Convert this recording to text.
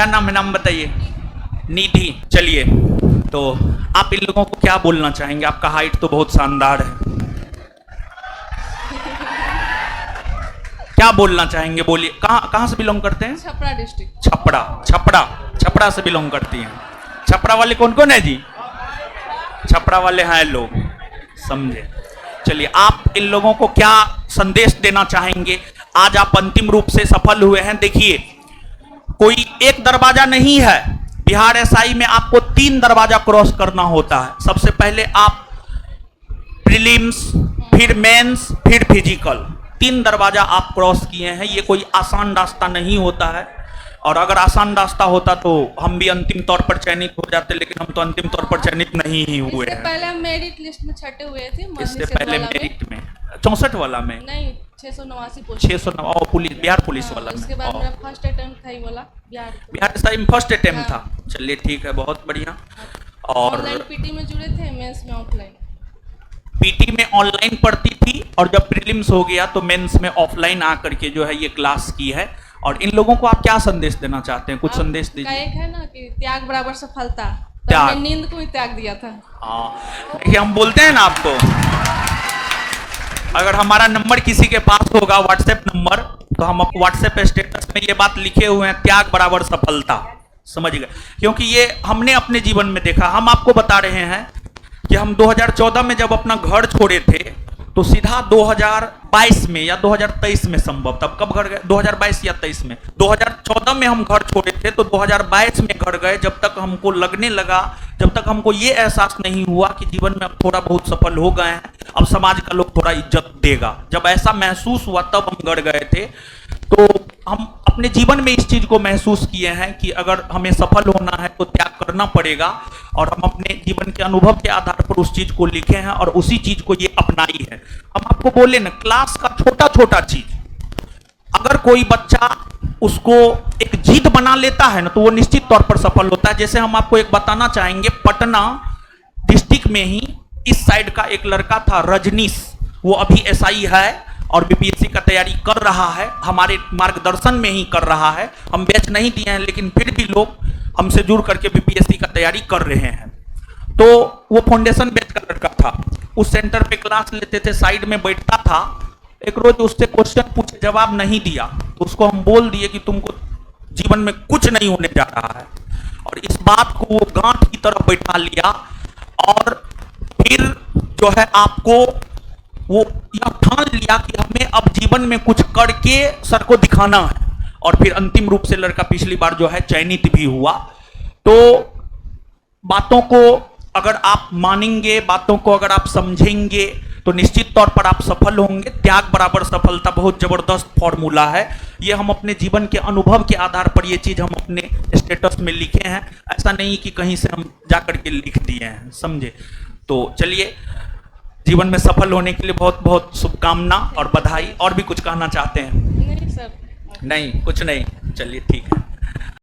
क्या नाम है, नाम बताइए। निधि। चलिए, तो आप इन लोगों को क्या बोलना चाहेंगे? आपका हाइट तो बहुत शानदार है, क्या बोलना चाहेंगे? बोलिए। कहाँ से बिलोंग करते हैं? छपरा डिस्ट्रिक्ट। छपरा से बिलोंग करती हैं। छपरा वाले कौन कौन है जी? छपरा वाले हैं लोग, समझे। चलिए, आप इन लोगों को क्या संदेश देना चाहेंगे? आज आप अंतिम रूप से सफल हुए हैं। देखिए, कोई एक दरवाजा नहीं है। बिहार एसआई में आपको 3 दरवाजा क्रॉस करना होता है। सबसे पहले आप प्रीलिम्स, फिर मेंस, फिर फिजिकल, 3 दरवाजा आप क्रॉस किए हैं। ये कोई आसान रास्ता नहीं होता है, और अगर आसान रास्ता होता तो हम भी अंतिम तौर पर चयनित हो जाते, लेकिन हम तो अंतिम तौर पर चयनित नहीं ही हुए हैं। पहले हम मेरिट लिस्ट में छठे हुए थे। इससे पहले मेरिट में 64 वाला में नहीं, 689 पोस्ट। 609 पुलिस, बिहार पुलिस वाला में। उसके बाद मेरा फर्स्ट अटेम्प्ट था, ये वाला बिहार एसआई में फर्स्ट अटेम्प्ट था। चलिए ठीक है, बहुत बढ़िया। और ऑनलाइन पीटी में जुड़े थे, मेंस में ऑफलाइन। पीटी में ऑनलाइन पढ़ती थी, और जब प्रीलिम्स हो गया तो मेंस में ऑफलाइन आकर के जो है ये क्लास की है। और इन लोगों को आप क्या संदेश देना चाहते हैं? कुछ संदेश दीजिए। एक है ना कि त्याग बराबर सफलता, तो त्याग। हमने नींद को ही त्याग दिया था। हाँ, देखिए हम बोलते हैं ना आपको, अगर हमारा नंबर किसी के पास होगा, व्हाट्सएप नंबर, तो हम व्हाट्सएप स्टेटस में ये बात लिखे हुए हैं, त्याग बराबर सफलता, समझ गए? क्योंकि ये हमने अपने जीवन में देखा। हम आपको बता रहे हैं कि हम 2014 में जब अपना घर छोड़े थे, तो सीधा 2022 में या 2023 में संभव, तब कब घर गए? 2022 या 23 में। 2014 में हम घर छोड़े थे, तो 2022 में घर गए, जब तक हमको लगने लगा, जब तक हमको ये एहसास नहीं हुआ कि जीवन में अब थोड़ा बहुत सफल हो गए हैं, अब समाज का लोग थोड़ा इज्जत देगा। जब ऐसा महसूस हुआ तब हम घर गए थे। तो हम अपने जीवन में इस चीज को महसूस किए हैं कि अगर हमें सफल होना है तो त्याग करना पड़ेगा, और हम अपने जीवन के अनुभव के आधार पर उस चीज को लिखे हैं और उसी चीज को ये अपनाई है। हम आपको बोले ना, क्लास का छोटा छोटा चीज, अगर कोई बच्चा उसको एक जिद बना लेता है ना, तो वो निश्चित तौर पर सफल होता है। जैसे हम आपको एक बताना चाहेंगे, पटना डिस्ट्रिक्ट में ही इस साइड का एक लड़का था, रजनीश। वो अभी एसआई है और बीपीएससी का तैयारी कर रहा है, हमारे मार्गदर्शन में ही कर रहा है। हम बैच नहीं दिए हैं, लेकिन फिर भी लोग हमसे जुड़ करके बीपीएससी का तैयारी कर रहे हैं। तो वो फाउंडेशन बैच का लड़का था, उस सेंटर पे क्लास लेते थे, साइड में बैठता था। एक रोज उससे क्वेश्चन पूछे, जवाब नहीं दिया, तो उसको हम बोल दिए कि तुमको जीवन में कुछ नहीं होने जा रहा है। और इस बात को वो गांठ की तरफ बैठा लिया, और फिर जो है आपको वो यह ठान लिया कि हमें अब जीवन में कुछ करके सर को दिखाना है। और फिर अंतिम रूप से लड़का पिछली बार जो है चयनित भी हुआ। तो बातों को अगर आप मानेंगे, बातों को अगर आप समझेंगे, तो निश्चित तौर पर आप सफल होंगे। त्याग बराबर सफलता बहुत जबरदस्त फॉर्मूला है। ये हम अपने जीवन के अनुभव के आधार पर ये चीज हम अपने स्टेटस में लिखे हैं, ऐसा नहीं कि कहीं से हम जाकर के लिख दिए हैं, समझे? तो चलिए, जीवन में सफल होने के लिए बहुत बहुत शुभकामना और बधाई। और भी कुछ कहना चाहते हैं? नहीं सर, नहीं, कुछ नहीं। चलिए ठीक है।